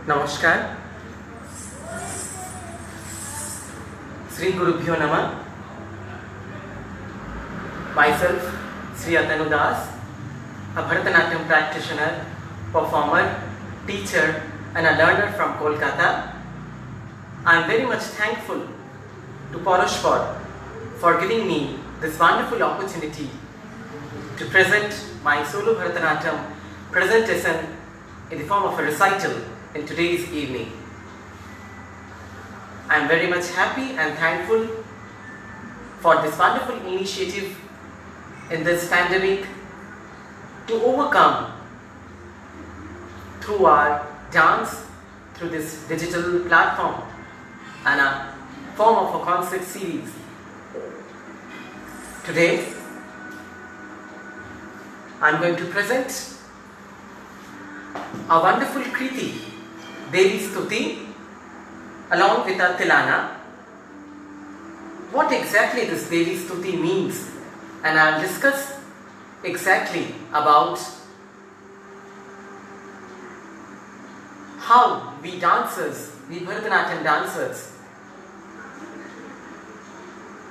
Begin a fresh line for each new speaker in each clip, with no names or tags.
नमस्कार, Sri Gurubhyo Namah. Myself, Sri Atanu Das, a Bharatanatyam practitioner, performer, teacher and a learner from Kolkata. I am very much thankful to Paroshpad for giving me this wonderful opportunity to present my solo Bharatanatyam presentation in the form of a recital in today's evening. I am very much happy and thankful for this wonderful initiative in this pandemic to overcome through our dance, through this digital platform and a form of a concert series. Today, I am going to present a wonderful Kriti, Devi Stuti, along with a Tilana. What exactly this Devi Stuti means, and I will discuss exactly about how we dancers, we Bharatanatyam dancers,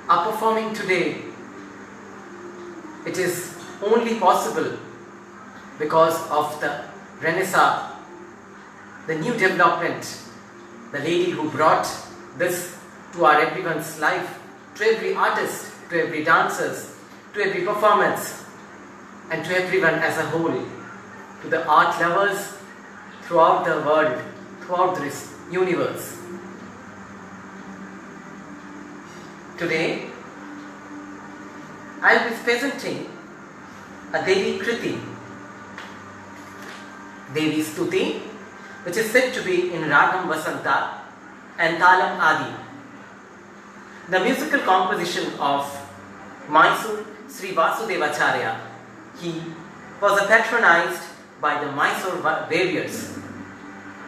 are performing today. It is only possible because of the Renaissance, the new development, the lady who brought this to our everyone's life, to every artist, to every dancers, to every performance, and to everyone as a whole, to the art lovers throughout the world, throughout this universe. Today, I will be presenting a Devi Kriti, Devi Stuti, which is said to be in Ragam Vasanta and Talam Adi. The musical composition of Mysore Sri Vasudevacharya. He was patronized by the Mysore warriors.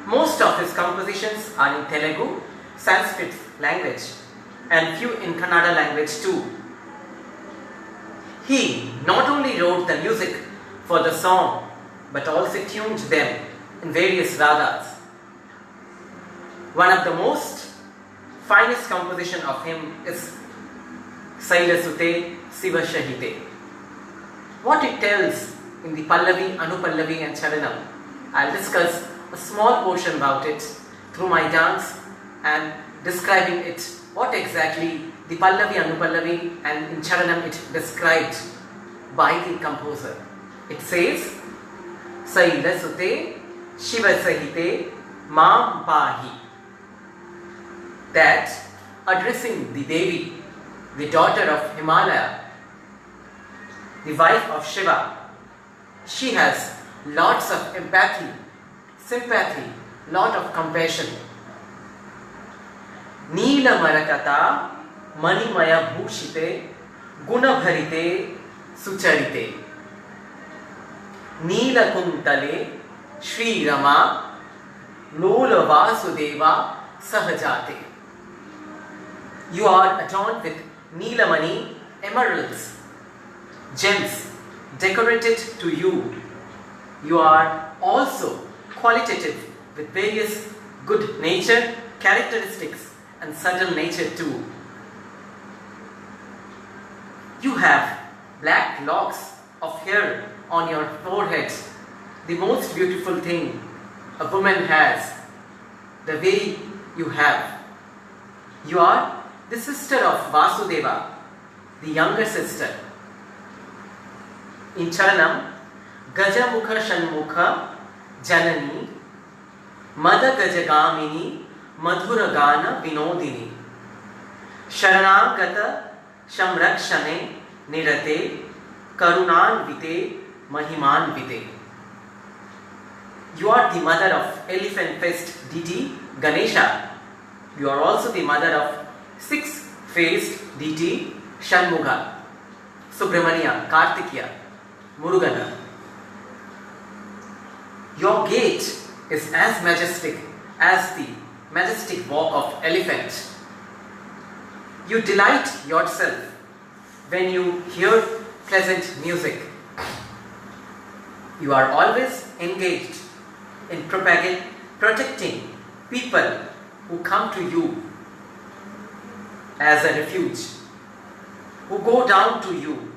Most of his compositions are in Telugu, Sanskrit language, and few in Kannada language too. He not only wrote the music for the song, but also tuned them in various ragas. One of the most finest composition of him is Sailasute Siva Shahite. What it tells in the Pallavi, Anupallavi and Charanam, I'll discuss a small portion about it through my dance and describing it, what exactly the Pallavi, Anupallavi and in Charanam it described by the composer. It says, Sailasute Shiva Sahite Mam Pahi. That addressing the Devi, the daughter of Himalaya, the wife of Shiva, she has lots of empathy, sympathy, lot of compassion. Neela Marakata Manimaya Bhushite Gunabharite Sucharite Neela Kuntale Shri Rama Lola Vasudeva Sahajate. You are adorned with Neelamani, emeralds, gems decorated to you. You are also qualitative with various good nature, characteristics and subtle nature too. You have black locks of hair on your forehead, the most beautiful thing a woman has, the way you have. You are the sister of Vasudeva, the younger sister. In Charanam, Gajamukha Shanmukha Janani Mada Gajagamini Madhuragana Vinodini Sharanagata Shamrakshane Nirate Karunan Vite Mahiman Vite. You are the mother of elephant-faced deity Ganesha. You are also the mother of six-faced deity Shanmugha, Subramania, Kartikeya, Murugana. Your gait is as majestic as the majestic walk of elephant. You delight yourself when you hear pleasant music. You are always engaged in protecting people who come to you as a refuge, who go down to you.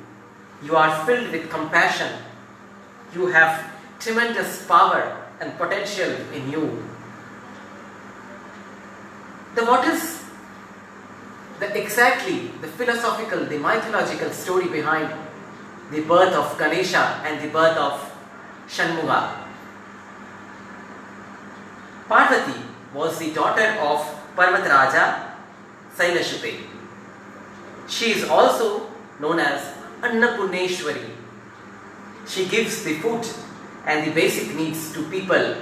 You are filled with compassion. You have tremendous power and potential in you. What is exactly the philosophical, the mythological story behind the birth of Ganesha and the birth of Shanmuga? Parvati was the daughter of Parvataraja Sailashute. She is also known as Annapurneshwari. She gives the food and the basic needs to people.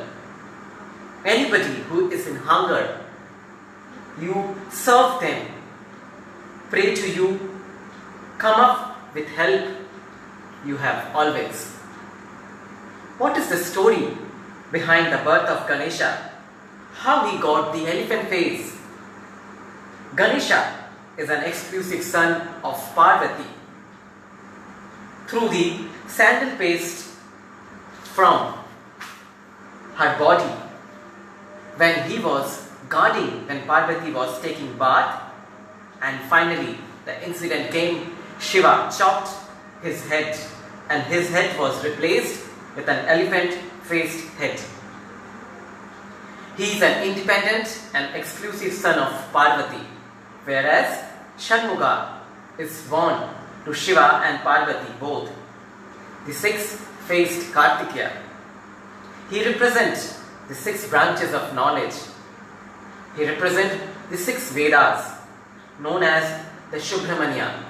Anybody who is in hunger, you serve them, pray to you, come up with help. You have always. What is the story behind the birth of Ganesha? How he got the elephant face? Ganesha is an exclusive son of Parvati. Through the sandal paste from her body, when he was guarding, when Parvati was taking bath, and finally the incident came, Shiva chopped his head and his head was replaced with an elephant faced head. He is an independent and exclusive son of Parvati, whereas Shanmuga is born to Shiva and Parvati both, the six-faced Kartikeya. He represents the 6 branches of knowledge. He represents the 6 Vedas, known as the Subramanya,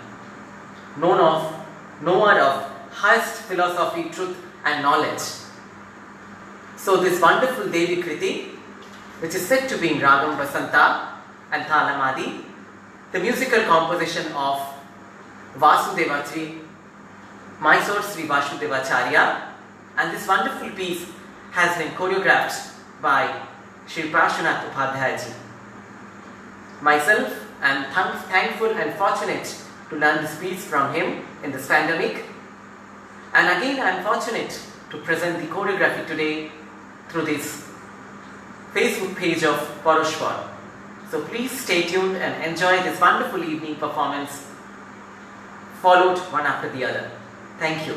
knower of highest philosophy, truth and knowledge. So this wonderful Devi Kriti, which is said to be in Ragam Vasanta and Thalamadi, the musical composition of Vasudevacharya, Mysore Sri Vasudevacharya, and this wonderful piece has been choreographed by Sri Prashanath Upadhyayaji. Myself, I am thankful and fortunate to learn this piece from him in this pandemic, and again I am fortunate to present the choreography today through this Facebook page of Parushwar. So please stay tuned and enjoy this wonderful evening performance, followed one after the other. Thank you.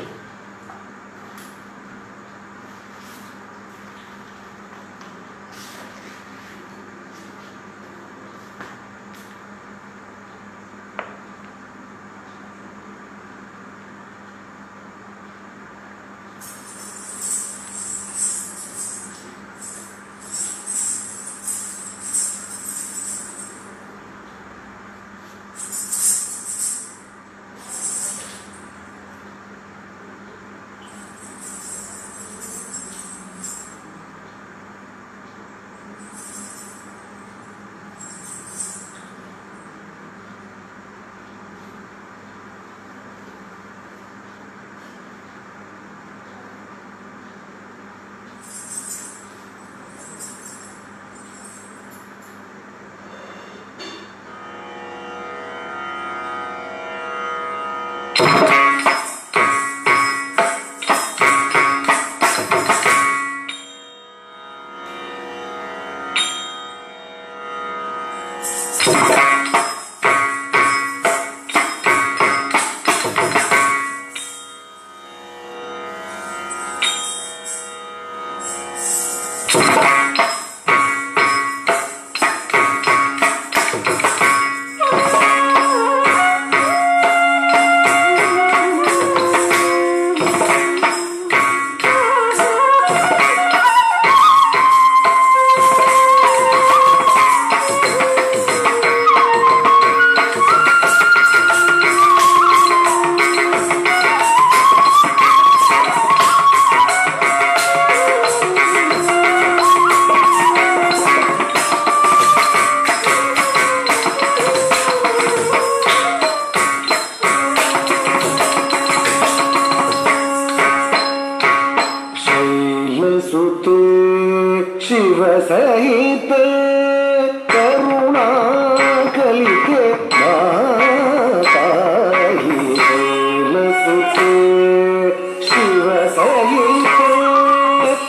Shiv सहित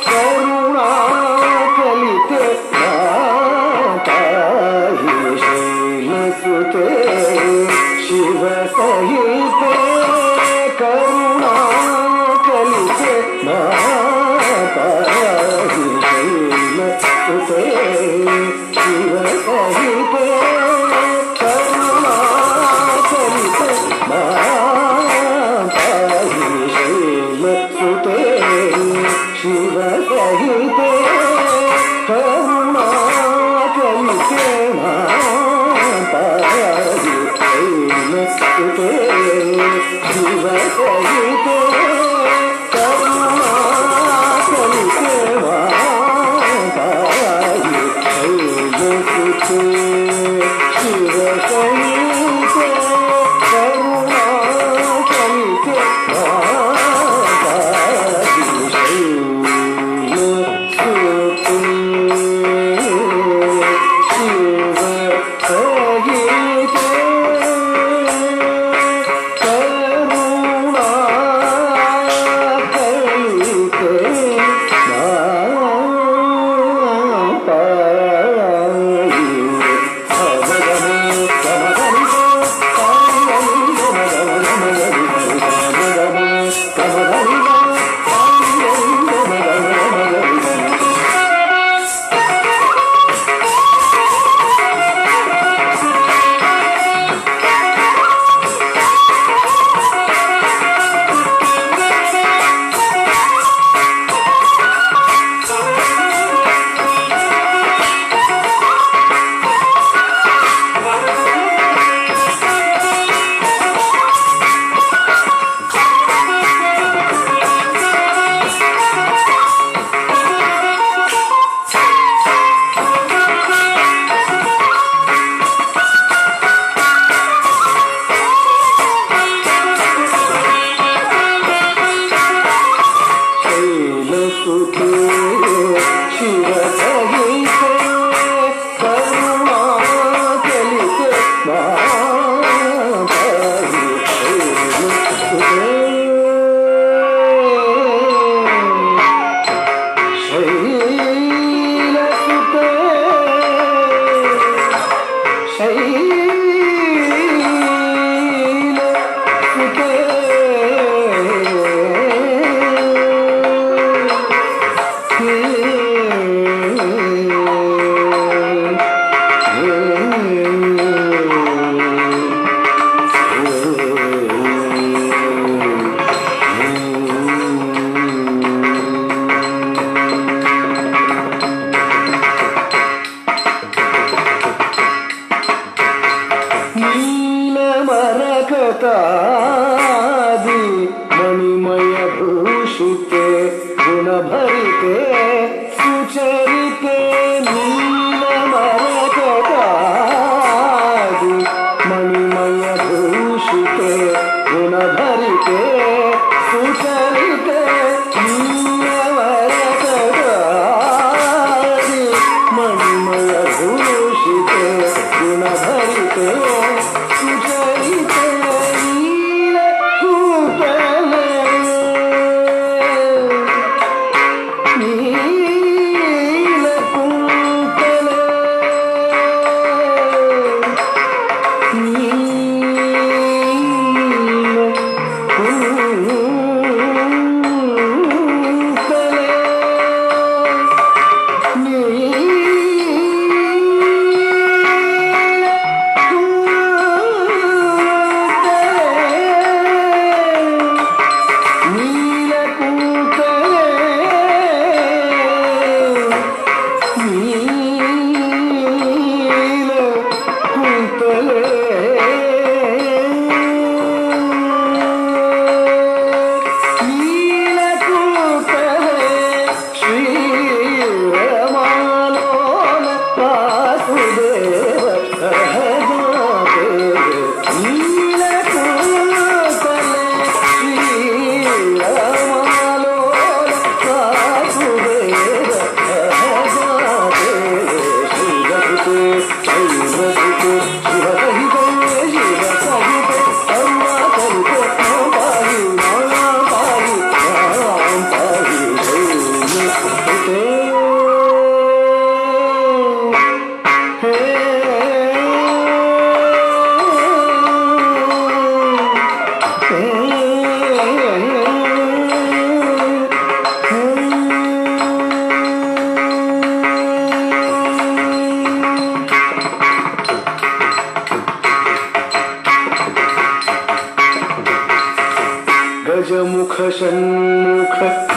करुणा कलिते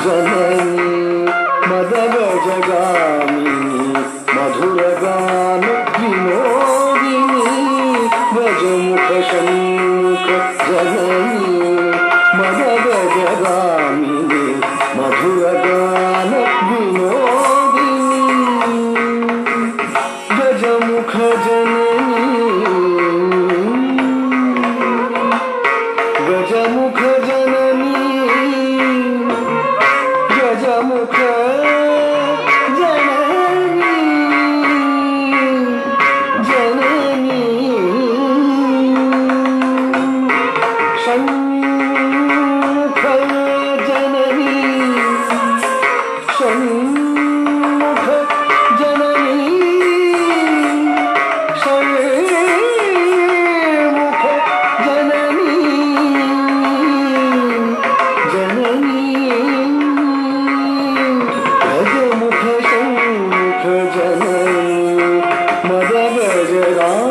जननी मदगजगामिनी मधुरगान विनोदिनी गजमुख षण्मुख जननी मदगजगामिनी मधुरगान विनोदिनी गजमुख जननी गजमुख जननी गजमुख जननी जननी षण्मुख जननी षण्मुख जननी षण्मुख जननी जननी गजमुख षण्मुख जननी मदगजगामिनी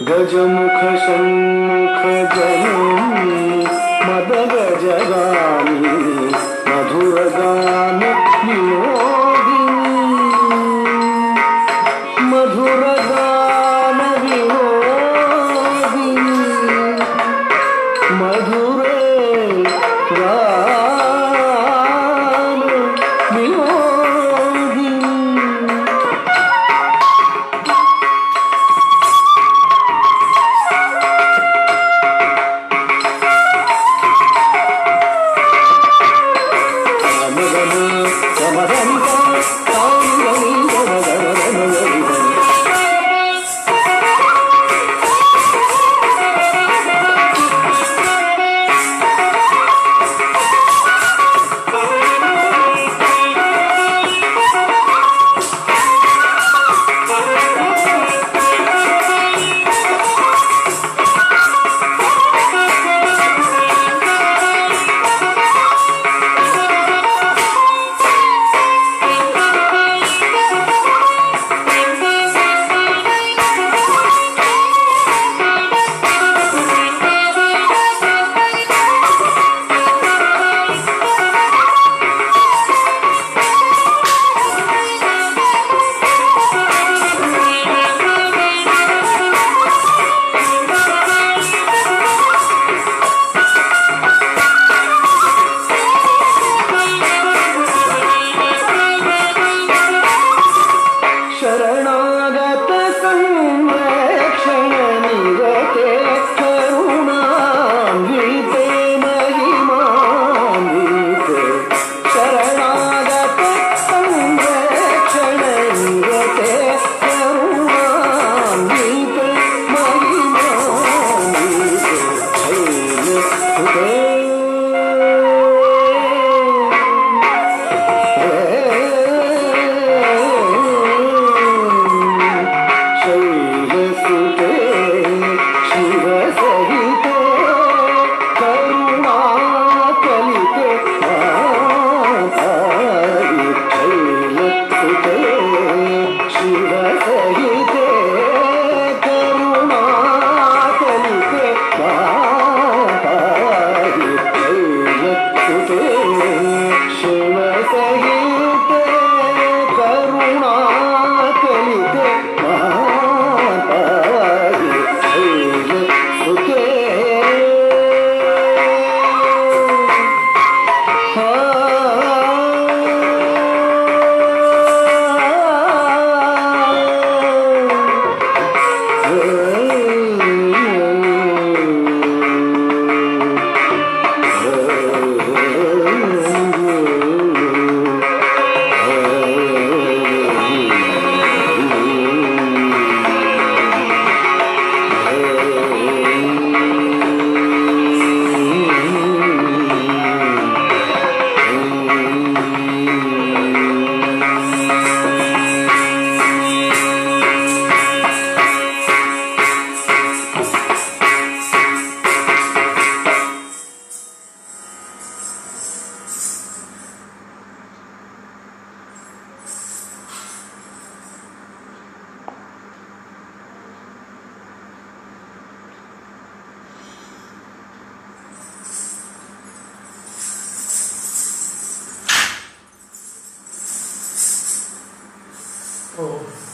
गजमुख षण्मुख जननी मदगजगामिनी मधुरगान Vinodini मधुरगान Vinodini मधुरगान Vinodini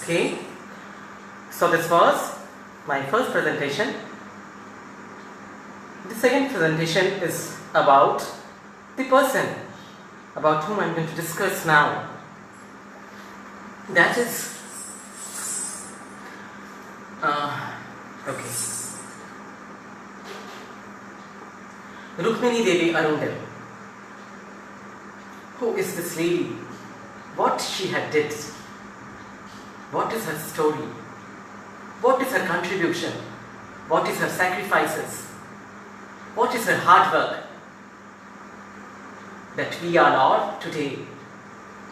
Okay, so this was my first presentation. The second presentation is about the person about whom I am going to discuss now. That is Rukmini Devi Arundel. Who is this lady? What she had did? What is her story? What is her contribution? What is her sacrifices? What is her hard work? That we are all today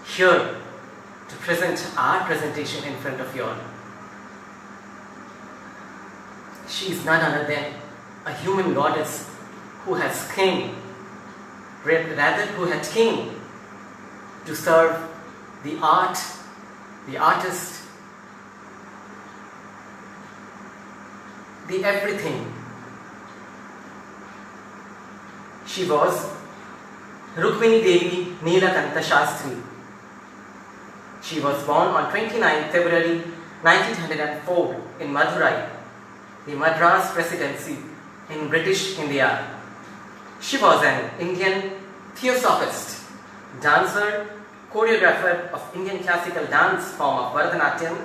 here to present our presentation in front of you all. She is none other than a human goddess who has came, rather who had came to serve the art, the artist, the everything. She was Rukmini Devi Neelakanta Shastri. She was born on 29 February 1904 in Madurai, the Madras Presidency in British India. She was an Indian theosophist, dancer, choreographer of Indian classical dance form of Bharatanatyam,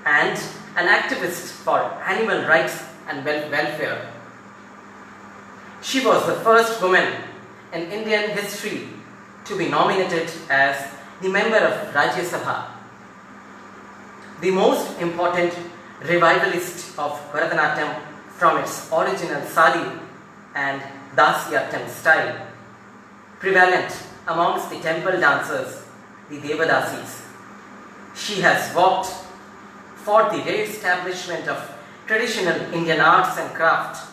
and an activist for animal rights and welfare. She was the first woman in Indian history to be nominated as the member of Rajya Sabha. The most important revivalist of Bharatanatyam from its original Sadi and Dasyatam style, prevalent amongst the temple dancers, the Devadasis. She has worked for the re-establishment of traditional Indian arts and craft.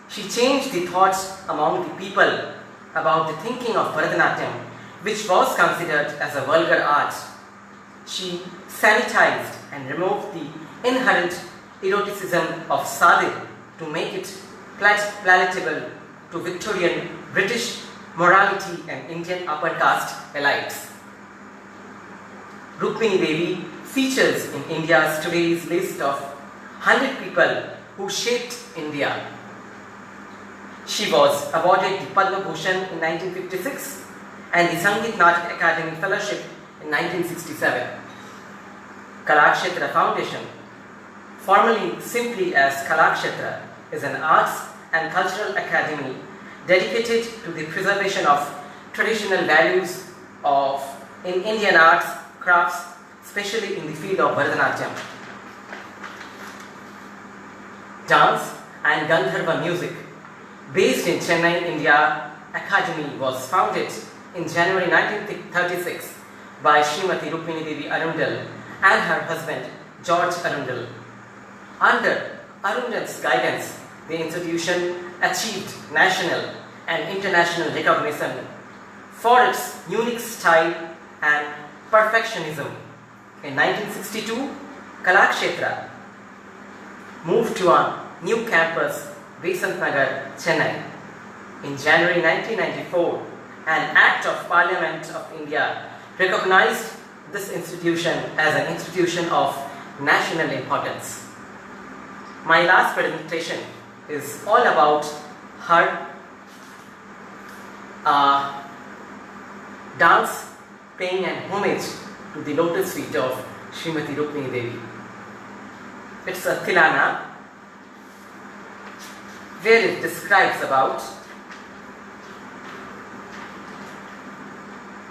She changed the thoughts among the people about the thinking of Bharatanatyam, which was considered as a vulgar art. She sanitized and removed the inherent eroticism of Sadi to make it palatable to Victorian British morality and Indian upper caste elites. Rukmini Devi features in India's today's list of 100 people who shaped India. She was awarded the Padma Bhushan in 1956 and the Sangeet Natak Academy Fellowship in 1967. Kalakshetra Foundation, formerly simply as Kalakshetra, is an arts and cultural academy dedicated to the preservation of traditional values in Indian arts, crafts, especially in the field of Bharatanatyam. Dance and Gandharva music, based in Chennai, India, Academy was founded in January 1936 by Srimati Rukmini Devi Arundel and her husband George Arundel. Under Arundel's guidance, the institution achieved national and international recognition for its unique style and perfectionism. In 1962, Kalakshetra moved to a new campus, Besant Nagar, Chennai. In January 1994, an Act of Parliament of India recognized this institution as an institution of national importance. My last presentation is all about her dance paying an homage to the lotus feet of Srimati Rukmini Devi. It's a Tilana where it describes about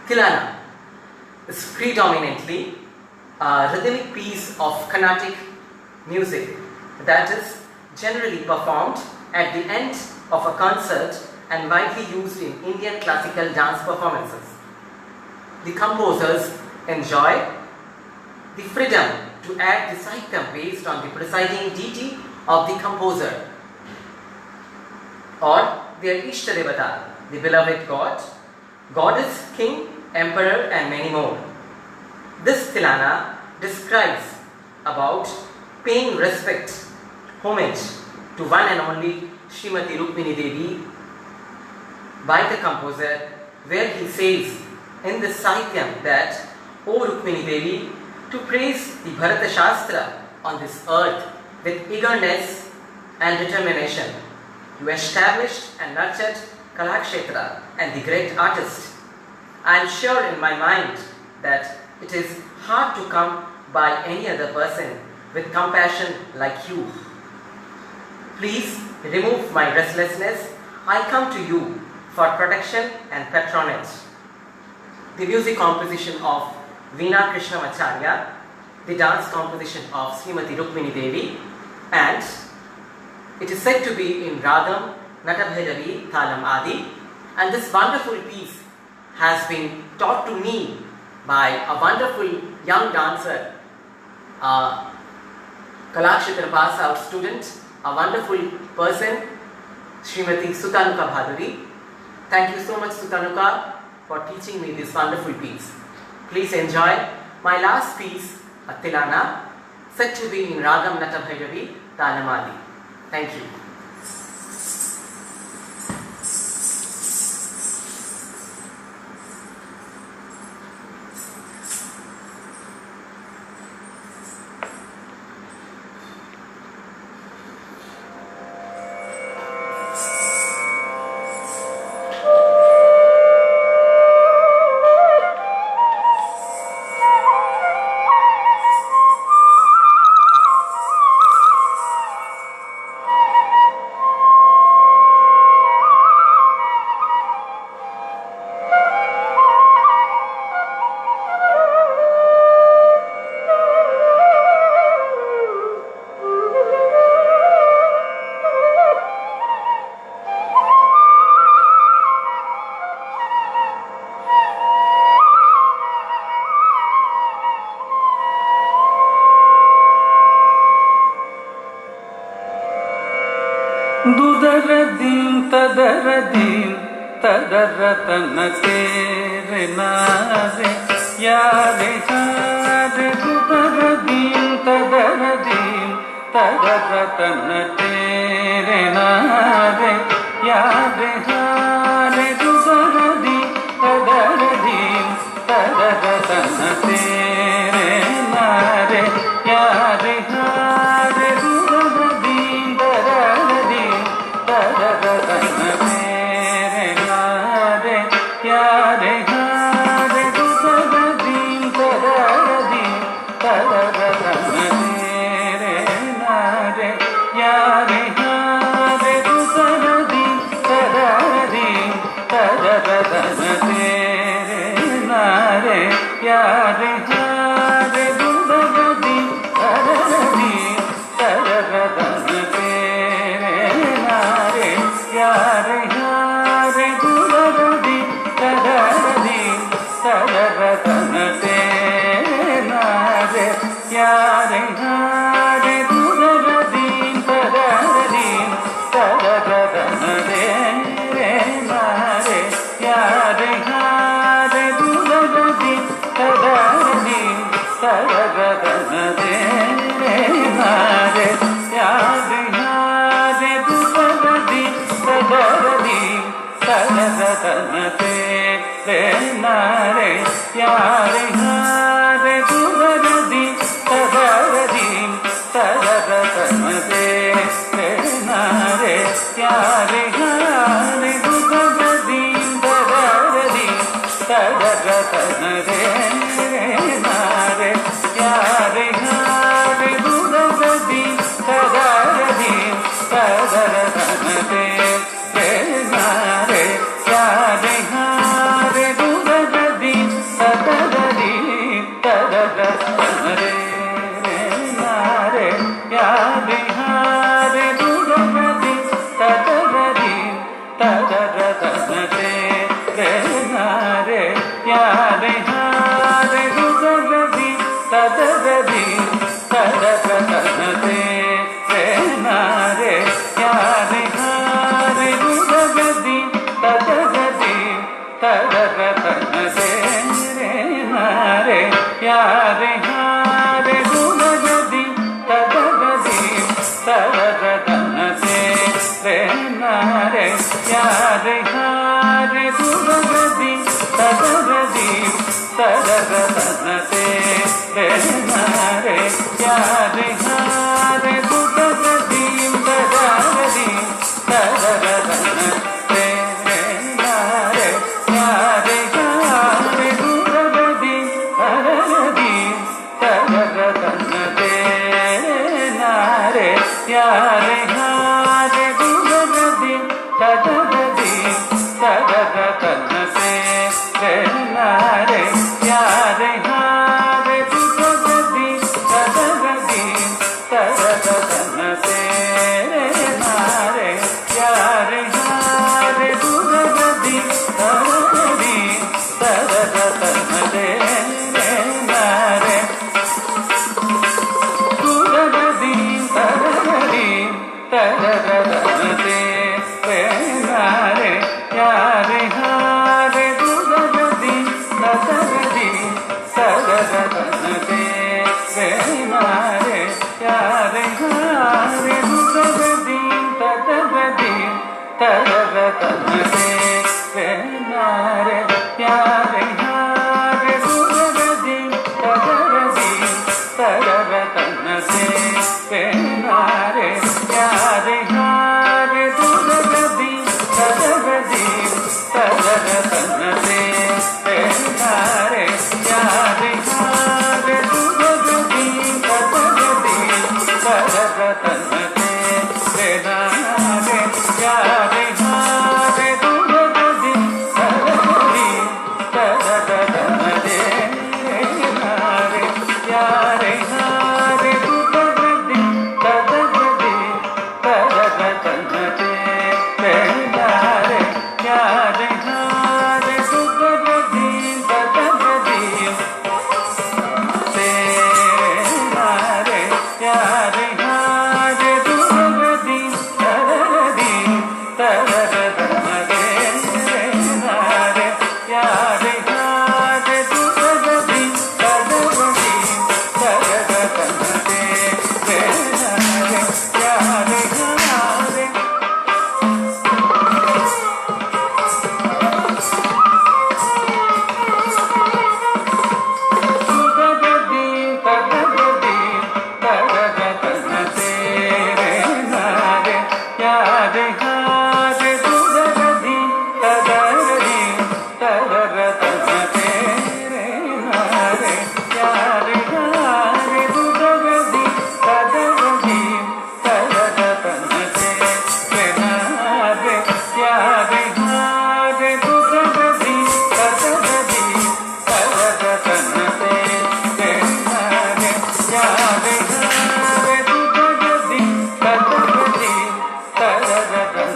Tilana is predominantly a rhythmic piece of Carnatic music that is generally performed at the end of a concert and widely used in Indian classical dance performances. The composers enjoy the freedom to add the saitam based on the presiding deity of the composer or their Ishta Devata, the beloved god, goddess, king, emperor and many more. This Tilana describes about paying respect, homage to one and only Srimati Rukmini Devi by the composer, where he says in the Sahityam that, O Rukmini Devi, to praise the Bharata Shastra on this earth with eagerness and determination. You established and nurtured Kalakshetra and the great artist. I am sure in my mind that it is hard to come by any other person with compassion like you. Please remove my restlessness. I come to you for protection and patronage. The music composition of Veena Krishnamacharya, the dance composition of Srimati Rukmini Devi, and it is said to be in Ragam, Natabhairavi, Thalam Adi, and this wonderful piece has been taught to me by a wonderful young dancer, a Kalakshetra pass out student, a wonderful person, Srimati Sutanuka Bhaduri. Thank you so much, Sutanuka, for teaching me this wonderful piece. Please enjoy my last piece, a Tilana, said to be in Ragam Natabhairavi, Thalam Adi. Thank you.
दुदरदीं तदरदीं तदरतन तेरे नारे यारे हारे दुदरदीं तदरदीं तदरतन तेरे नारे यारे हारे दुदरदीं तदरदीं तदरतन तेरे नारे यारे हारे दुदरदीं तदरदीं तदरतन तेरे नारे यारे हारे दुदरदीं तदरदीं तदरतन तेरे नारे यारे हारे दुदरदीं तदरदीं तदरतन तेरे नारे यारे हारे दुदरदीं तदरदीं तदरतन तेरे नारे यारे हारे दुदरदीं तदरदीं तदरतन तेरे नारे यारे हारे दुदरदीं तदरदीं तदरतन तेरे नारे यारे हारे दुदरदीं तदरदीं तदरतन तेरे नारे यारे हारे दुदरदीं तदरदीं तदरतन तेरे नारे यारे हारे दुदरदीं तदरदीं तदरतन तेरे नारे यारे हारे दुदरदीं तदरदीं तदरतन तेरे नारे यारे हारे दुदरदीं तदरदीं तदरतन तेरे नारे यारे हारे दुदरदीं तदरदीं तदरतन तेरे नारे यारे हारे दुदरदीं तदरदीं तदरतन तेरे नारे यारे हारे दुदरदीं तदरदीं तदरतन तेरे नारे यारे हारे दुदरदीं तदरदीं तदरतन तेरे नारे यारे हारे दुदरदीं तदरदीं तदरतन तेरे नारे यारे हारे दुदरदीं तदरदीं तदरतन तेरे यारे हारे दुदरदीम तदरदीम तदरदन तेरे नारे यारे हारे दुदरदीम तदरदीम तदरदन तेरे नारे यारे हारे दुदरदीम तदरदीम तदरदन तेरे नारे यारे हारे दुदरदीम तदरदीम तदरदन तेरे नारे यारे हारे दुदरदीम तदरदीम तदरदन तेरे नारे दुदरदीम तदरदीम तदरदन तेरे नारे यारे हारे दुदरदीम तदरदीम तदरदन तेरे नारे यारे हारे दुदरदीम तदरदीम तदरदन तेरे नारे यारे हारे दुदरदीम तदरदीम तदरदन तेरे नारे यारे हारे दुदरदीम तदरदीम तदरदन तेरे नारे यारे हारे दुदरदीम तदरदीम तदरदन तेरे नारे यारे हारे दुदरदीम तदरदीम तदरदन तेरे नारे यारे हारे दुदरदीम तदरदीम तदरदन तेरे नारे यारे हारे दुदरदीम तदरदीम तेरे नारे यारे हारे दुदरदीम तदरदीम तदरदन तेरे नारे यारे हारे दुदरदीम तदरदीम तदरदन तेरे नारे यारे हारे दुदरदीम तदरदीम तदरदन तेरे नारे यारे हारे दुदरदीम तदरदीम तदरदन तेरे नारे यारे हारे दुदरदीम तदरदीम तदरदन तेरे नारे यारे हारे दुदरदीम तदरदीम तदरदन तेरे नारे यारे हारे दुदरदीम तदरदीम तदरदन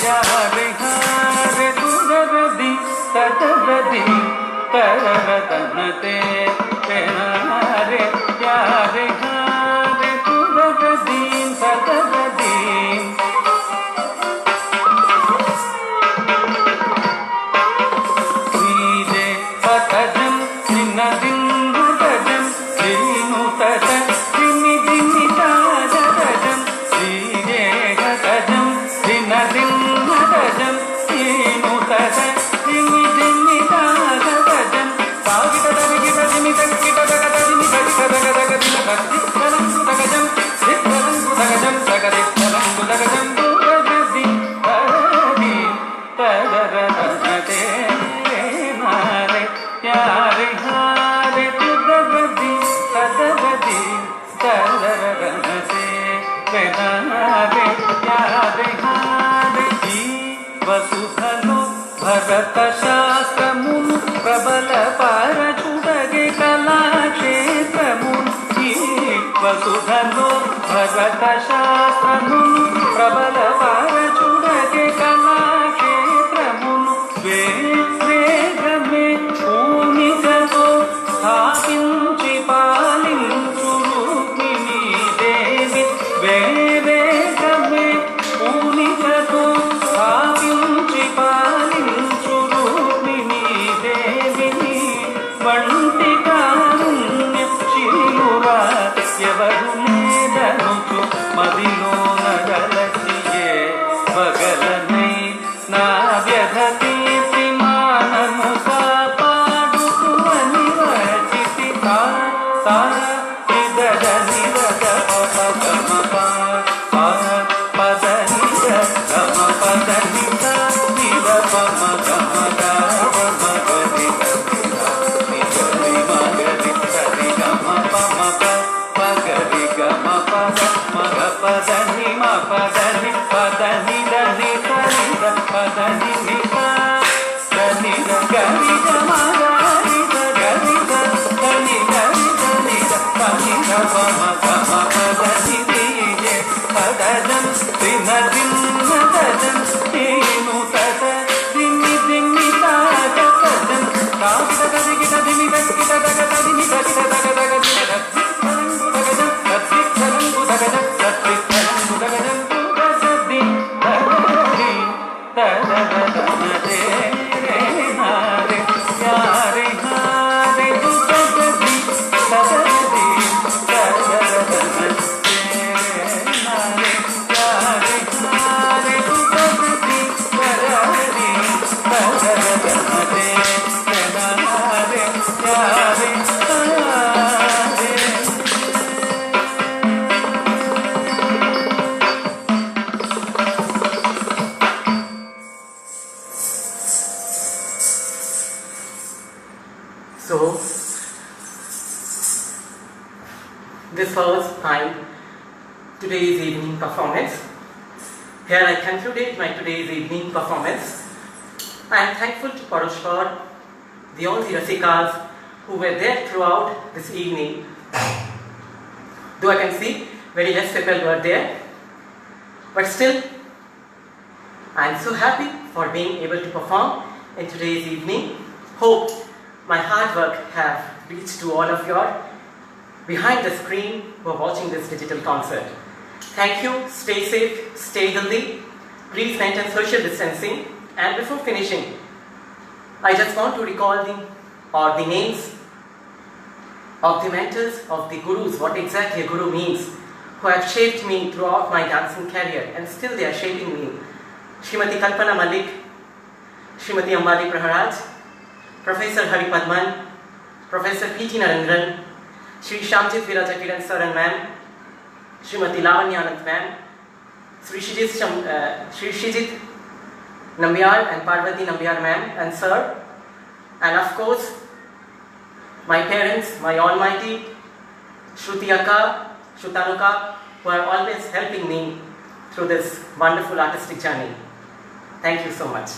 ya re ha re du ra ra di ta ta ra di ta ra ra ta na te re na re ya re ha re du ra ra di ta ta ra di ri re pa ta jam ni na din na ta jam ri nu ta ta ni di ni ta ja ta jam ri re ga ta jam ri na din na ta jam ri nu ta ta ni di ni ta ja ta jam pa gi ta da gi ta ni ta gi ta da ga ni ta gi ta da ga da ga ni ta gi ta lang tu da ga jam ri ta lang tu da ga jam da ga ri ta lang tu da ga jam tu da ga di ta di ta da ra ta na te ma re ya re ha re tu da ga di ta da ga di ta da ra ra na te re na re ya re ha re di vasudhano భరత శాస్త్రమును ప్రబల పారచుడగే కళాక్షేత్రమును వసుధను భరత శాస్త్రమును ప్రబల పారచుడగే కళాక్షేత్రమును వేగమే పూనికతో స్థాపించి పాలించు రుక్మిణీ దేవి వేగమే పూనికతో స్థాపించి పాలించు రుక్మిణీ దేవిని వంటి కారుణ్య శిలురా ఎవరు లేదనుచు మదిలో నగలసియే బగలనై నా వ్యధ తీర్చి మానము కాపాడుతు అని వచితి తా తా త్రిదగ నిరగ పద గమ పా పా పద నిర గమ పద నిర నిర పమ గమ గ పమ గరి నిరి మగరి సరి గమ పమ ప పగరి గమ పద మగ పద ని మ పద ని పద ని ర ని సరి ర పద ని ని ప ర ని ర గరి గమ గరి ర గరి ర ర ని గరి ర ని ర ప ని ర పమ గమ పద ని రి ఏ పద జం రి న రి న ద జం తి ను త త రి ని ది ని త గ త జం తా గి త గ ది గి త ది ని ద గి త ద గ త ది ని ద గి త ద గ ద గ ది న ద ది రంగు ద గ జం ద ది రంగు ద గ జం ద ది రంగు ద గ జం దు గ జ ది ద ది త ద ద ద న దే రే నా రే యా రే హా రే దు గ జ ది త ద ది త ద ద ద న దే నా రే యా రే హా రే దు గ జ ది త ద ది త ద ద ద న దే నా రే యా రే హా రే
So, this was my today's evening performance. Here I concluded my today's evening performance. I am thankful to Parushkar, the all the Rasikas who were there throughout this evening. Though I can see very less people were there, but still I am so happy for being able to perform in today's evening. Hope my hard work have reached to all of you behind the screen who are watching this digital concert. Thank you, stay safe, stay healthy, please maintain social distancing, and before finishing, I just want to recall the names of the mentors, of the gurus, what exactly a guru means, who have shaped me throughout my dancing career and still they are shaping me. Srimati Kalpana Malik, Srimati Ambali Praharaj, Professor Hari Padman, Professor P.T. Narendran, Shri Shamjit Virajakiran Sir and Ma'am, Srimati Lavanya Anand Ma'am, Shri Shijit Nambiar and Parvati Nambiar Ma'am and Sir, and of course my parents, my almighty Shruti Akka, Shutanuka, who are always helping me through this wonderful artistic journey. Thank you so much.